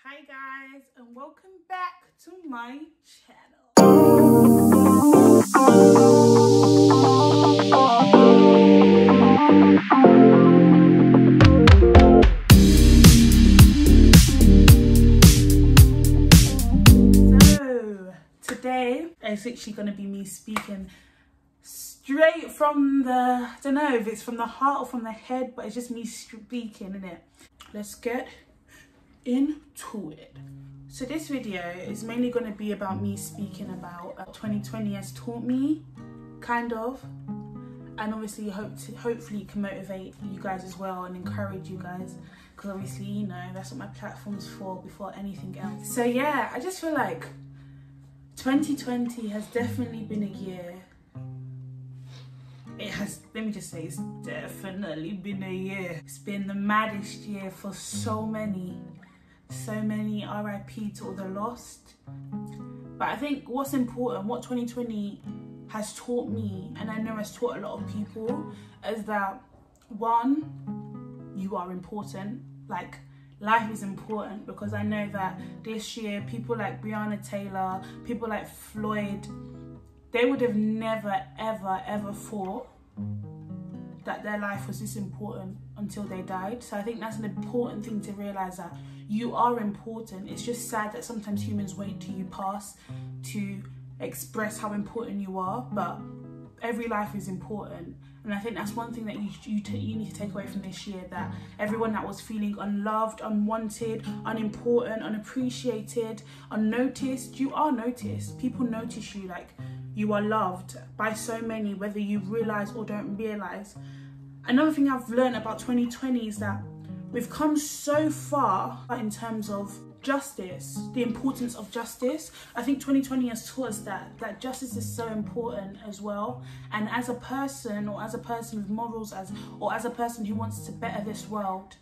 Hi guys, and welcome back to my channel. So today is literally going to be me speaking straight from the, I don't know if it's from the heart or from the head, but it's just me speaking, innit? Let's get into it. So this video is mainly going to be about me speaking about 2020 has taught me, kind of, and obviously hopefully it can motivate you guys as well and encourage you guys, because obviously, you know, that's what my platform's for before anything else. So yeah, I just feel like 2020 has definitely been a year. It has, let me just say, it's definitely been a year. It's been the maddest year for so many RIP to all the lost. But I think what's important, what 2020 has taught me, and I know has taught a lot of people, is that one, you are important. Like, life is important, because I know that this year people like Breonna Taylor, people like Floyd, they would have never ever thought that their life was this important until they died. So I think that's an important thing to realise, that you are important. It's just sad that sometimes humans wait till you pass to express how important you are, but every life is important. And I think that's one thing that you need to take away from this year, that everyone that was feeling unloved, unwanted, unimportant, unappreciated, unnoticed, you are noticed. People notice you, like, you are loved by so many, whether you realise or don't realise. Another thing I've learned about 2020 is that we've come so far in terms of justice, the importance of justice. I think 2020 has taught us that justice is so important as well. And as a person, or as a person with morals, or as a person who wants to better this world,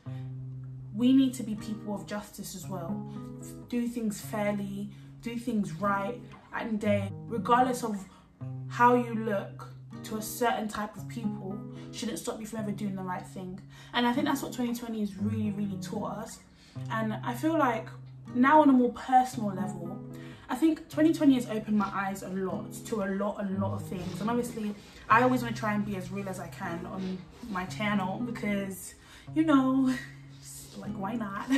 we need to be people of justice as well. Do things fairly, do things right, and regardless of how you look to a certain type of people, shouldn't stop you from ever doing the right thing. And I think that's what 2020 has really taught us. And I feel like now, on a more personal level, I think 2020 has opened my eyes a lot to a lot of things. And obviously I always want to try and be as real as I can on my channel, because, you know, like, why not?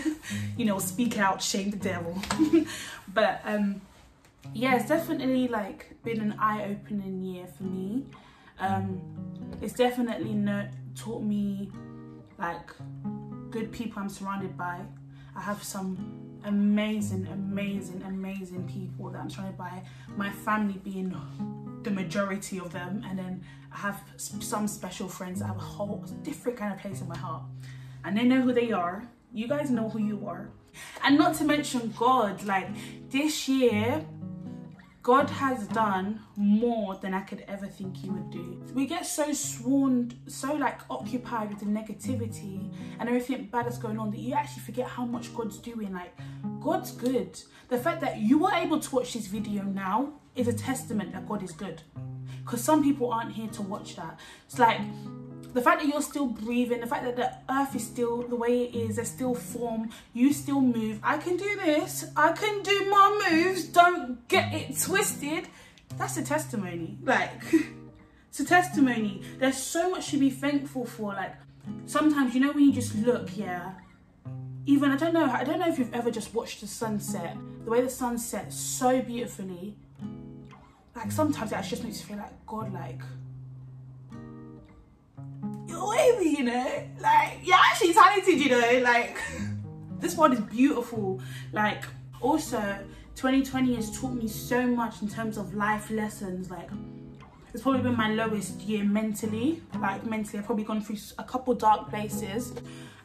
You know, speak out, shame the devil. But yeah, it's definitely like been an eye-opening year for me. It's definitely taught me, like, good people I'm surrounded by. I have some amazing people that I'm surrounded by, my family being the majority of them, and then I have some special friends that have a whole different kind of place in my heart, and they know who they are. You guys know who you are. And not to mention God. Like, this year, God has done more than I could ever think he would do. We get so swarmed, so like occupied with the negativity and everything bad that's going on, that you actually forget how much God's doing. Like, God's good. The fact that you are able to watch this video now is a testament that God is good. Because some people aren't here to watch that. It's like, the fact that you're still breathing, the fact that the earth is still the way it is, there's still form, you still move. I can do this, I can do my moves, don't get it twisted. That's a testimony. Like, it's a testimony. There's so much to be thankful for. Like, sometimes, you know, when you just look, yeah, even, I don't know if you've ever just watched the sunset, the way the sun sets so beautifully. Like, sometimes that just makes you feel like, God, like, wavy, you know, like, you're actually talented, you know, like, this world is beautiful. Like, also 2020 has taught me so much in terms of life lessons. Like, it's probably been my lowest year mentally. Like, mentally I've probably gone through a couple dark places,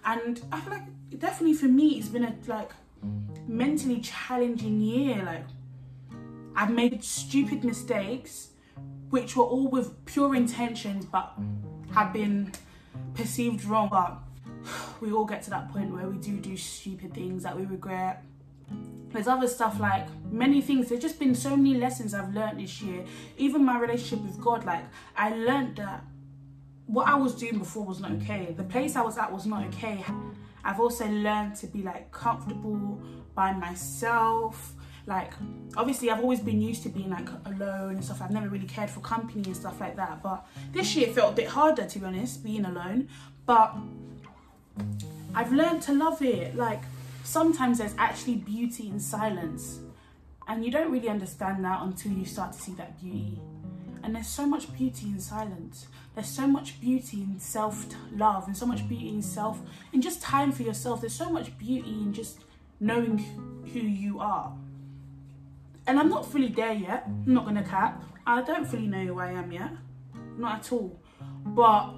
and I feel like definitely for me it's been a like mentally challenging year. Like, I've made stupid mistakes which were all with pure intentions but have been perceived wrong. But we all get to that point where we do stupid things that we regret. There's other stuff, like many things. There's just been so many lessons I've learned this year. Even my relationship with God, like, I learned that what I was doing before was not okay. The place I was at was not okay. I've also learned to be like comfortable by myself. Like, obviously I've always been used to being like alone and stuff. I've never really cared for company and stuff like that, but this year it felt a bit harder, to be honest, being alone. But I've learned to love it. Like, sometimes there's actually beauty in silence, and you don't really understand that until you start to see that beauty. And there's so much beauty in silence. There's so much beauty in self-love, and so much beauty in just time for yourself. There's so much beauty in just knowing who you are. And I'm not fully there yet. I'm not gonna cap. I don't fully know who I am yet. Not at all. But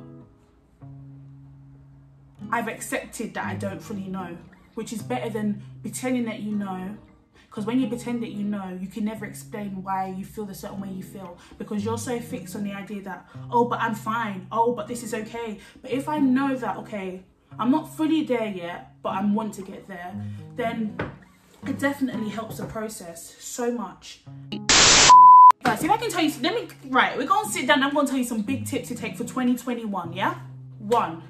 I've accepted that I don't fully know, which is better than pretending that you know. Because when you pretend that you know, you can never explain why you feel the certain way you feel, because you're so fixed on the idea that, oh, but I'm fine. Oh, but this is okay. But if I know that, okay, I'm not fully there yet, but I want to get there, then it definitely helps the process so much. Right, see if I can tell you, we're going to sit down and I'm going to tell you some big tips to take for 2021, yeah? 1,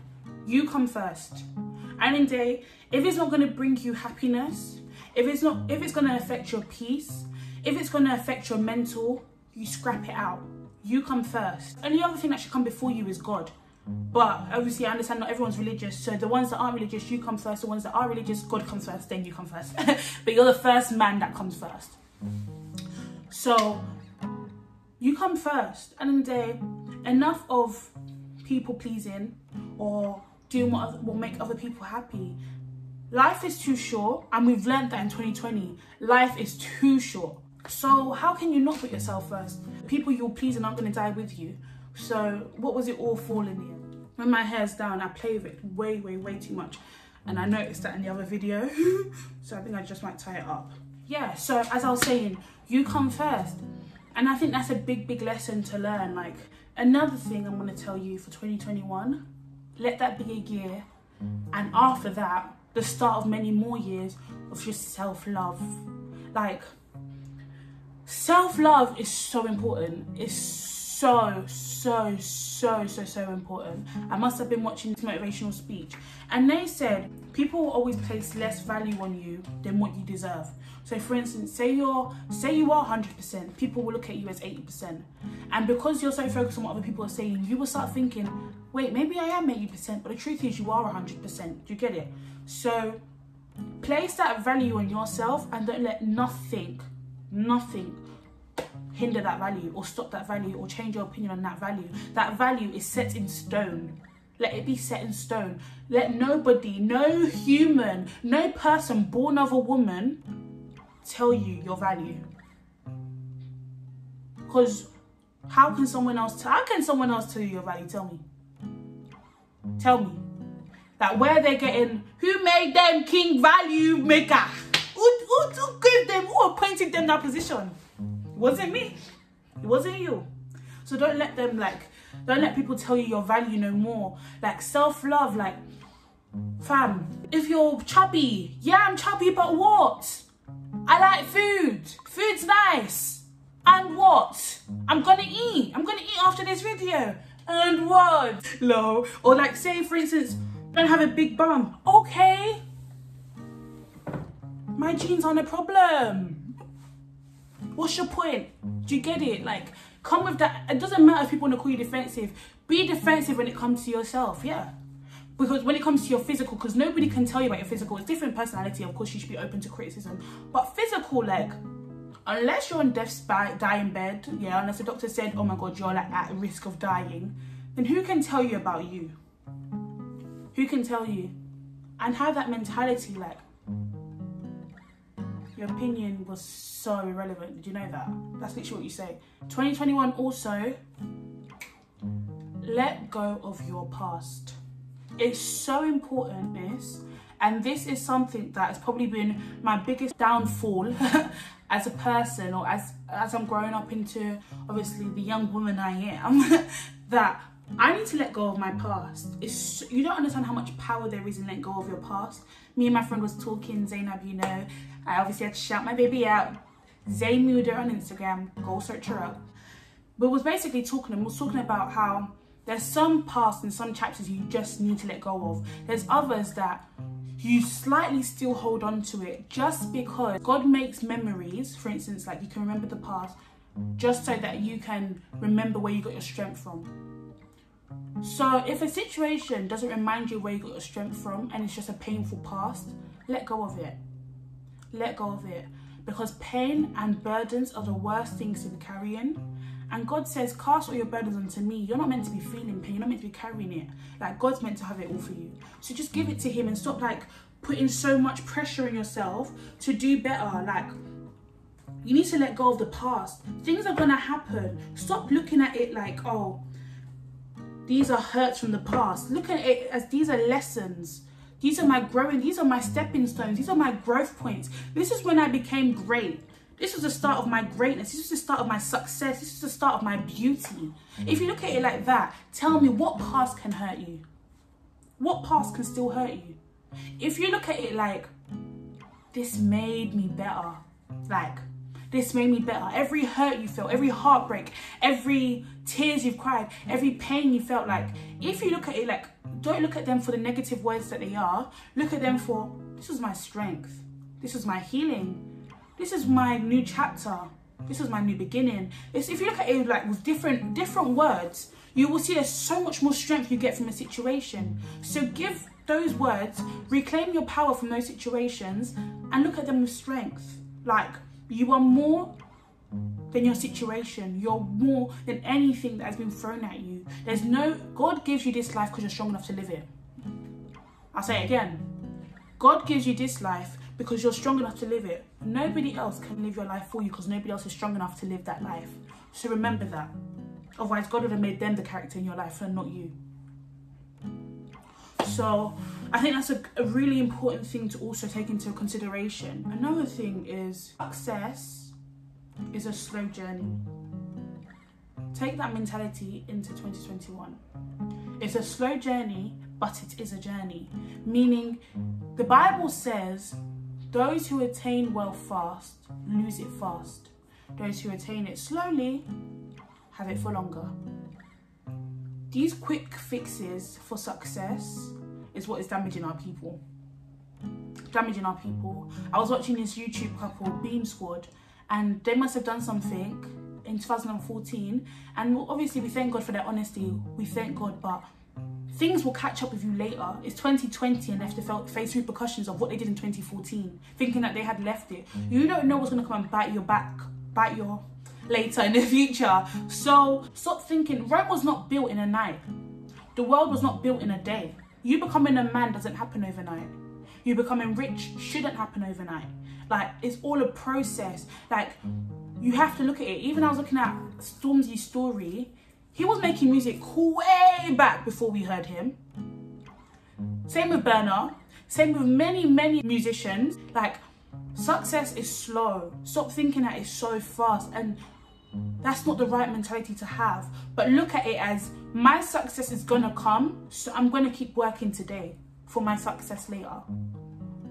you come first. And in day, if it's not going to bring you happiness, if it's going to affect your peace, if it's going to affect your mental, you scrap it out. You come first. And the other thing that should come before you is God. But obviously I understand not everyone's religious, so the ones that aren't religious, you come first. The ones that are religious, God comes first, then you come first. But you're the first man that comes first. So you come first. And in the day, enough of people pleasing or doing what will make other people happy. Life is too short, and we've learned that in 2020. Life is too short. So how can you not put yourself first? People you'll please aren't going to die with you. So what was it all for in the end? When my hair's down, I play with it way too much. And I noticed that in the other video. So I think I just might tie it up. Yeah, so as I was saying, you come first. And I think that's a big lesson to learn. Like, another thing I'm going to tell you for 2021, let that be a year. And after that, the start of many more years of just self-love. Like, self-love is so important. It's so important. I must have been watching this motivational speech, and they said people will always place less value on you than what you deserve. So for instance, say you are 100%, people will look at you as 80%. And because you're so focused on what other people are saying, you will start thinking, wait, maybe I am 80%, but the truth is you are 100%. Do you get it? So place that value on yourself, and don't let nothing hinder that value or stop that value or change your opinion on that value. That value is set in stone. Let it be set in stone. Let nobody, no human, no person born of a woman tell you your value. Because how can someone else tell you your value? Tell me. That where they're getting, who made them king value maker? Who gave them, who appointed them that position? It wasn't me. It wasn't you. So don't let people tell you your value no more. Like, self-love, like, fam, if you're chubby, yeah, I'm chubby, but what? I like food. Food's nice. And what? I'm gonna eat after this video. And what? Low. Or like, say for instance, don't have a big bum. Okay. My jeans aren't a problem. What's your point? Do you get it? Like, come with that. It doesn't matter if people want to call you defensive. Be defensive when it comes to yourself, yeah. Because when it comes to your physical, because nobody can tell you about your physical. It's different personality, of course, you should be open to criticism. But physical, like, unless you're on death's dying bed, yeah, unless the doctor said, oh my God, you're like at risk of dying, then who can tell you about you? Who can tell you? And have that mentality, like, your opinion was so irrelevant. Did you know that? That's literally what you say. 2021 also, let go of your past. It's so important, this. And this is something that has probably been my biggest downfall as a person, or as I'm growing up into, obviously, the young woman I am, that I need to let go of my past. You don't understand how much power there is in letting go of your past. Me and my friend was talking, Zainab, you know, I obviously had to shout my baby out. Zayn Muda on Instagram, go search her up. But was basically talking about how there's some past and some chapters you just need to let go of. There's others that you slightly still hold on to it, just because God makes memories, for instance, like you can remember the past, just so that you can remember where you got your strength from. So if a situation doesn't remind you where you got your strength from and it's just a painful past, let go of it. Let go of it. Because pain and burdens are the worst things to be carrying. And God says, cast all your burdens onto me. You're not meant to be feeling pain. You're not meant to be carrying it. Like, God's meant to have it all for you. So just give it to him and stop like putting so much pressure on yourself to do better. Like, you need to let go of the past. Things are going to happen. Stop looking at it like, oh, these are hurts from the past. Look at it as these are lessons. These are my growing, these are my stepping stones. These are my growth points. This is when I became great. This was the start of my greatness. This was the start of my success. This is the start of my beauty. If you look at it like that, tell me, what past can hurt you? What past can still hurt you? If you look at it like, this made me better. Like, this made me better. Every hurt you felt, every heartbreak, every tears you've cried, every pain you felt, like, if you look at it like, don't look at them for the negative words that they are. Look at them for, this was my strength. This was my healing. This is my new chapter. This is my new beginning. If you look at it like with different words, you will see there's so much more strength you get from a situation. So give those words, reclaim your power from those situations, and look at them with strength. Like, you are more than your situation. You're more than anything that has been thrown at you. God gives you this life because you're strong enough to live it. I'll say it again. God gives you this life because you're strong enough to live it. Nobody else can live your life for you because nobody else is strong enough to live that life. So remember that. Otherwise, God would have made them the character in your life and not you. So I think that's a really important thing to also take into consideration. Another thing is, success is a slow journey. Take that mentality into 2021. It's a slow journey, but it is a journey. Meaning, the Bible says, those who attain wealth fast lose it fast. Those who attain it slowly have it for longer. These quick fixes for success is what is damaging our people. Damaging our people. I was watching this YouTube couple, Beam Squad, and they must have done something in 2014. And obviously we thank God for their honesty. We thank God, but things will catch up with you later. It's 2020 and they have to face repercussions of what they did in 2014, thinking that they had left it. You don't know what's going to come and bite your later in the future. So stop thinking. Rome was not built in a night. The world was not built in a day. You becoming a man doesn't happen overnight. You becoming rich shouldn't happen overnight. Like, it's all a process. Like, you have to look at it. Even I was looking at Stormzy's story. He was making music way back before we heard him. Same with Burna. Same with many, many musicians. Like, success is slow. Stop thinking that it's so fast. And that's not the right mentality to have. But look at it as, my success is gonna come, so I'm gonna keep working today for my success later.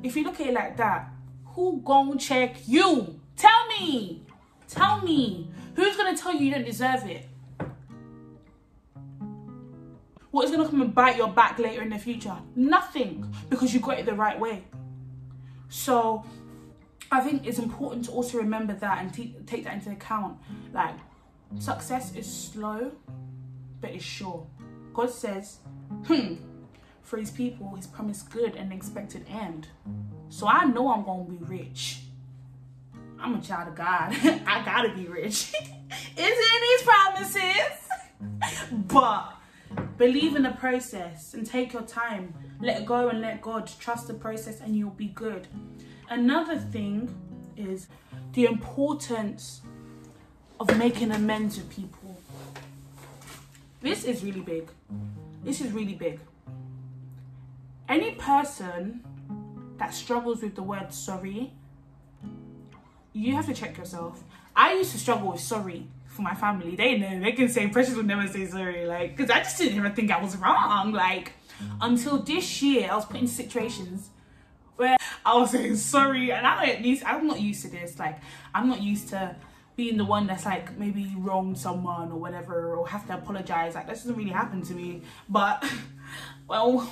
If you look at it like that, who gon' check you? Tell me. Tell me. Who's gonna tell you you don't deserve it? What is going to come and bite your back later in the future? Nothing, because you got it the right way. So I think it's important to also remember that and take that into account. Like, success is slow, but it's sure. God says, for his people, he's promised good and expected end. So I know I'm going to be rich. I'm a child of God. I got to be rich. It's in his promises. But believe in the process and take your time. Let go and let God. Trust the process and you'll be good. Another thing is the importance of making amends with people. This is really big. This is really big. Any person that struggles with the word sorry, you have to check yourself. I used to struggle with sorry for my family. They know, they can say Precious would never say sorry, like, because I just didn't even think I was wrong, like, until this year I was put in situations where I was saying sorry, and I'm not used to this. Like, I'm not used to being the one that's like maybe wronged someone or whatever, or have to apologize. Like, this doesn't really happen to me. But well,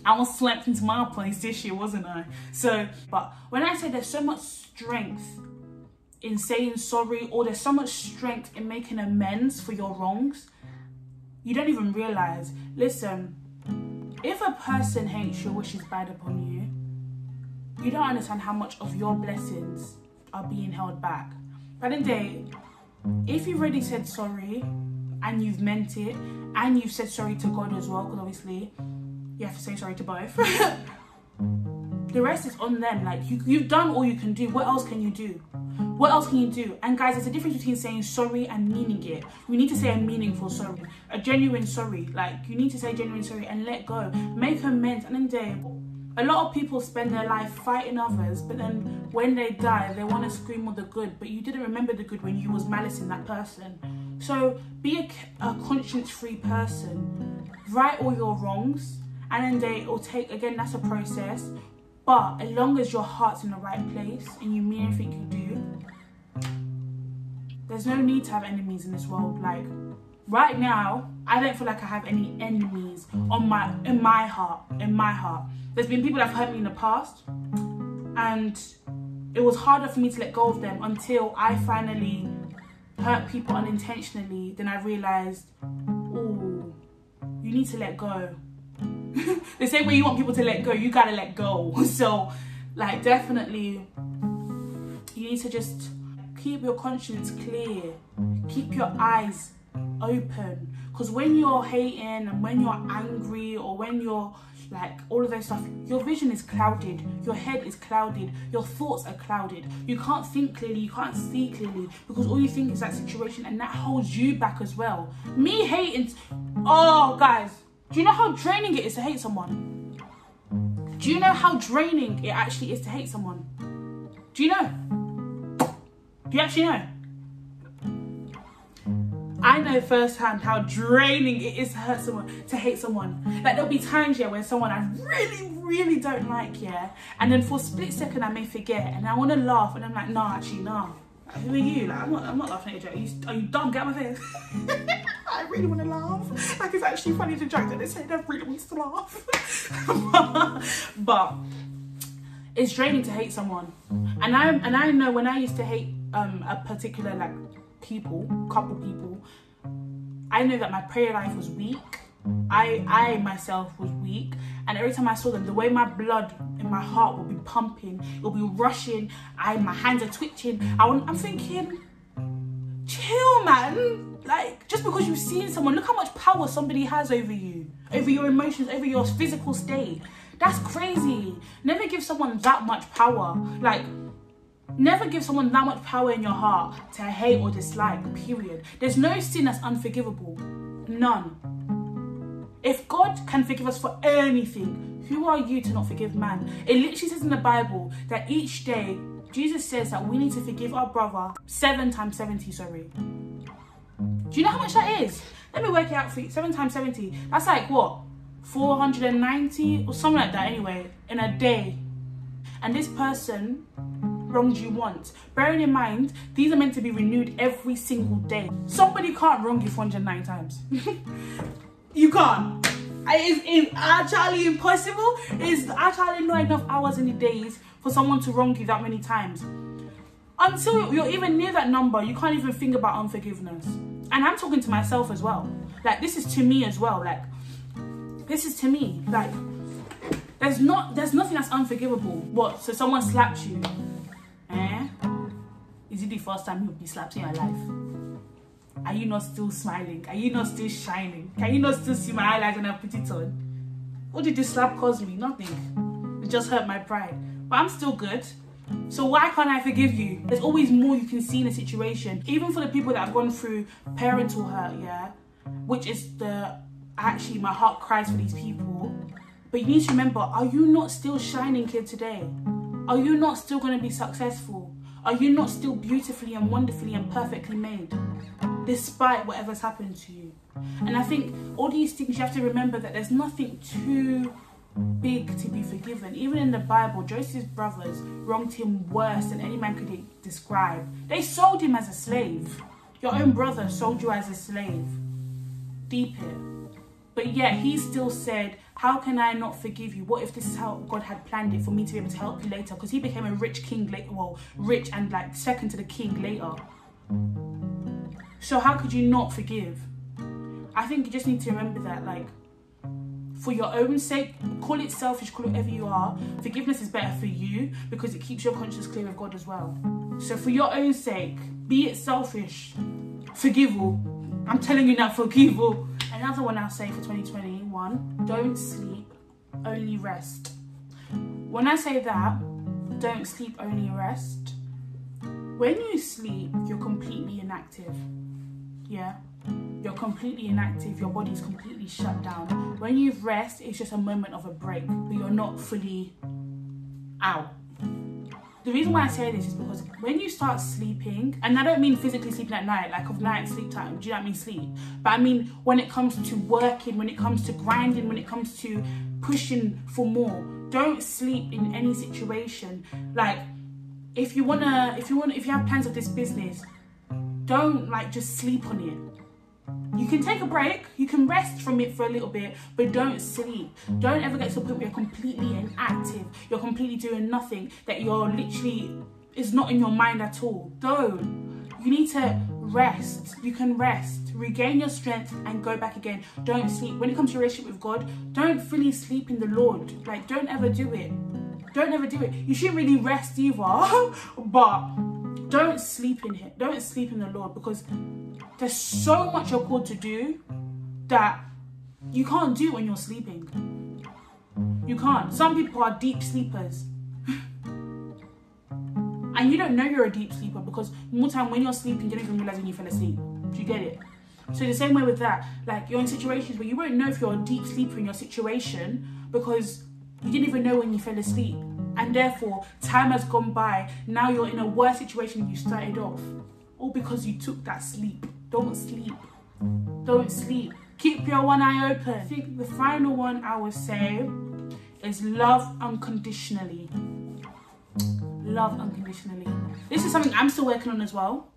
I was slept into my place this year, wasn't I? So, but when I say there's so much strength in saying sorry, or there's so much strength in making amends for your wrongs, you don't even realize. Listen, if a person hates you or wishes bad upon you, you don't understand how much of your blessings are being held back. By the day, if you've already said sorry and you've meant it, and you've said sorry to God as well, because obviously you have to say sorry to both, the rest is on them. Like, you've done all you can do. What else can you do? What else can you do? And guys, there's a difference between saying sorry and meaning it. We need to say a meaningful sorry, a genuine sorry. Like, you need to say genuine sorry and let go. Make amends. And then a lot of people spend their life fighting others, but then when they die, they want to scream all the good, but you didn't remember the good when you was malicing that person. So be a conscience-free person. Right all your wrongs, and then it'll take, again, that's a process. But as long as your heart's in the right place and you mean everything you do, there's no need to have enemies in this world. Like, right now, I don't feel like I have any enemies in my heart. There's been people that have hurt me in the past, and it was harder for me to let go of them until I finally hurt people unintentionally. Then I realized, oh, you need to let go. The same way you want people to let go, you gotta let go. So, like, definitely, you need to just keep your conscience clear, keep your eyes open, because when you're hating and when you're angry, or when you're like all of those stuff, your vision is clouded, your head is clouded, your thoughts are clouded. You can't think clearly, you can't see clearly, because all you think is that situation, and that holds you back as well. Me hating, oh guys, do you know how draining it is to hate someone? Do you know how draining it actually is to hate someone? Do you know? Do you actually know? I know firsthand how draining it is to hurt someone, to hate someone. Like, there'll be times, yeah, when someone I really don't like, yeah, and then for a split second I may forget, and I want to laugh, and I'm like, nah, actually, nah. Like, who are you? Like, I'm not laughing at your joke. Are you dumb? Get out of my face. I really want to laugh. Like, it's actually funny to joke that they say that really wants to laugh. But it's draining to hate someone, and I know when I used to hate a particular couple people, I know that my prayer life was weak. I myself was weak, and every time I saw them, the way my blood in my heart will be pumping, it'll be rushing, my hands are twitching. I'm thinking, chill, man. Like, just because you've seen someone, look how much power somebody has over you, over your emotions, over your physical state. That's crazy. Never give someone that much power. Like, never give someone that much power in your heart to hate or dislike, period. There's no sin that's unforgivable. None. If God can forgive us for anything, who are you to not forgive man? It literally says in the Bible that each day, Jesus says that we need to forgive our brother 7 times 70, sorry. Do you know how much that is? Let me work it out for you. 7 times 70. That's like, what? 490 or something like that, anyway, in a day. And this person wronged you once. Bearing in mind, these are meant to be renewed every single day. Somebody can't wrong you 409 times. You can't. It's actually impossible. It's actually not enough hours in the days for someone to wrong you that many times. Until you're even near that number, you can't even think about unforgiveness. And I'm talking to myself as well. Like, this is to me as well. Like, this is to me. Like, there's nothing that's unforgivable. What? So someone slaps you. Is it the first time you'll be slapped in your life? Are you not still smiling? Are you not still shining? Can you not still see my highlights when I put it on? What did this slap cause me? Nothing. It just hurt my pride. But I'm still good. So why can't I forgive you? There's always more you can see in a situation. Even for the people that have gone through parental hurt, yeah, which is actually my heart cries for these people. But you need to remember, are you not still shining here today? Are you not still going to be successful? Are you not still beautifully and wonderfully and perfectly made, despite whatever's happened to you? And I think all these things, you have to remember that there's nothing too big to be forgiven. Even in the Bible, Joseph's brothers wronged him worse than any man could describe. They sold him as a slave. Your own brother sold you as a slave. Deep it. But yet he still said, how can I not forgive you? What if this is how God had planned it for me to be able to help you later? Because he became a rich king later, well, rich and like second to the king later. So how could you not forgive? I think you just need to remember that, like, for your own sake, call it selfish, call it whatever you are, forgiveness is better for you because it keeps your conscience clear of God as well. So for your own sake, be it selfish, forgive all. I'm telling you now, forgive all. Another one I'll say for 2021, don't sleep, only rest. When I say that, don't sleep, only rest, when you sleep, you're completely inactive. Yeah? You're completely inactive, your body's completely shut down. When you rest, it's just a moment of a break, but you're not fully out. The reason why I say this is because when you start sleeping, and I don't mean physically sleeping at night, like of night sleep time, do you know what I mean, sleep? But I mean when it comes to working, when it comes to grinding, when it comes to pushing for more, don't sleep in any situation. Like if you have plans of this business, don't like just sleep on it. You can take a break, you can rest from it for a little bit, but don't sleep. Don't ever get to the point where you're completely inactive, you're completely doing nothing, that you're literally, is not in your mind at all. Don't. You need to rest. You can rest, regain your strength and go back again. Don't sleep. When it comes to your relationship with God, don't fully sleep in the Lord. Like, don't ever do it. Don't ever do it. You shouldn't really rest either, but don't sleep in Him. Don't sleep in the Lord, because there's so much you're called to do that you can't do when you're sleeping. You can't. Some people are deep sleepers. And you don't know you're a deep sleeper because more time when you're sleeping, you don't even realize when you fell asleep. Do you get it? So the same way with that, like you're in situations where you won't know if you're a deep sleeper in your situation because you didn't even know when you fell asleep. And therefore, time has gone by. Now you're in a worse situation than you started off. All because you took that sleep. Don't sleep. Don't sleep. Keep your one eye open. I think the final one I would say is love unconditionally. Love unconditionally. This is something I'm still working on as well.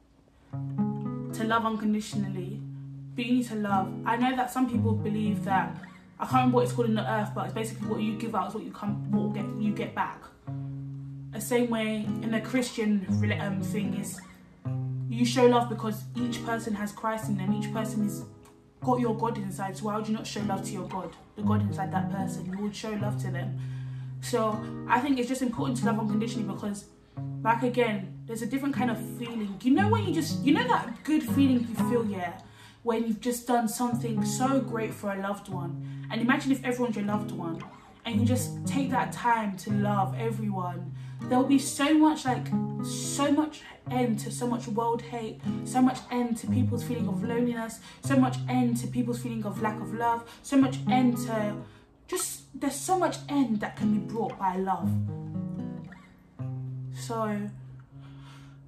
To love unconditionally. But you need to love. I know that some people believe that, I can't remember what it's called in the earth, but it's basically what you give out is what you get back. The same way in the Christian thing is, you show love because each person has Christ in them. Each person has got your God inside. So why would you not show love to your God? The God inside that person. You would show love to them. So I think it's just important to love unconditionally because, like again, there's a different kind of feeling. You know when you know that good feeling you feel, yeah, when you've just done something so great for a loved one. And imagine if everyone's your loved one and you just take that time to love everyone. There'll be so much end to so much world hate, so much end to people's feeling of loneliness, so much end to people's feeling of lack of love, so much end to there's so much end that can be brought by love. So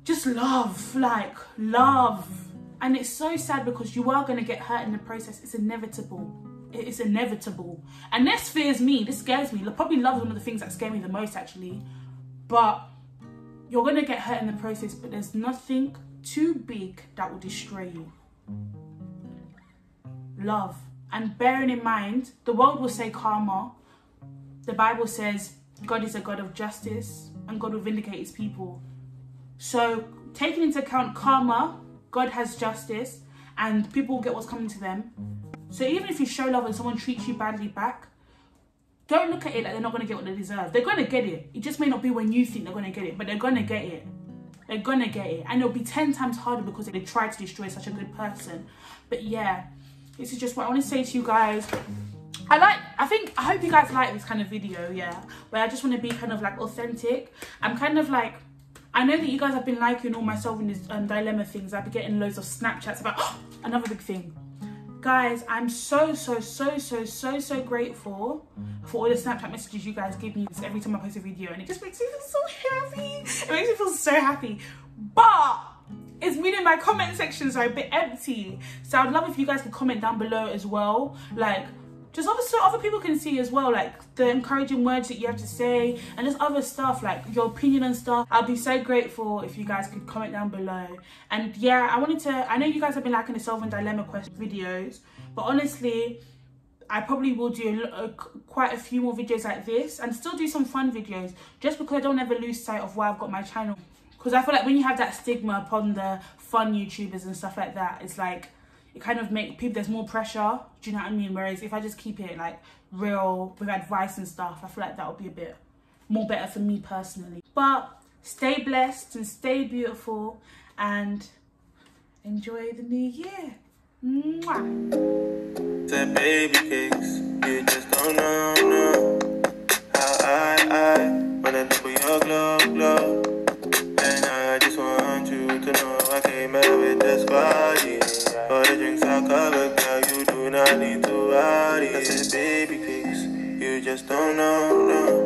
just love, like love. And it's so sad because you are going to get hurt in the process. It's inevitable. It is inevitable. And this fears me, this scares me. Probably love is one of the things that scare me the most actually. But you're going to get hurt in the process, but there's nothing too big that will destroy you. Love. And bearing in mind, the world will say karma. The Bible says God is a God of justice and God will vindicate his people. So taking into account karma, God has justice and people will get what's coming to them. So even if you show love and someone treats you badly back, don't look at it like they're not going to get what they deserve. They're going to get it. It just may not be when you think they're going to get it, but they're going to get it. They're going to get it. And it'll be 10 times harder because they tried to destroy such a good person. But yeah, this is just what I want to say to you guys. I hope you guys like this kind of video, yeah, where I just want to be kind of like authentic. I'm kind of like, I know that you guys have been liking all my solving this dilemma things. I've been getting loads of Snapchats about another big thing. Guys, I'm so grateful for all the Snapchat messages you guys give me every time I post a video, and it just makes me feel so happy. It makes me feel so happy. But it's meaning my comment sections are a bit empty. So I'd love if you guys could comment down below as well. Like, just so other people can see as well, like the encouraging words that you have to say and just other stuff, like your opinion and stuff. I'll be so grateful if you guys could comment down below. And yeah, I know you guys have been liking the solving dilemma question videos, but honestly, I probably will do quite a few more videos like this and still do some fun videos, just because I don't ever lose sight of why I've got my channel. Because I feel like when you have that stigma upon the fun YouTubers and stuff like that, it's like, it kind of make people, there's more pressure, do you know what I mean? Whereas if I just keep it like real with advice and stuff, I feel like that would be a bit more better for me personally. But stay blessed and stay beautiful and enjoy the new year. Mwah. Said baby cakes, you just don't know how I wanna double your glow. And I just want you to know I came out with this body. All the drinks I covered, girl, you do not need to worry. I said baby cakes, you just don't know.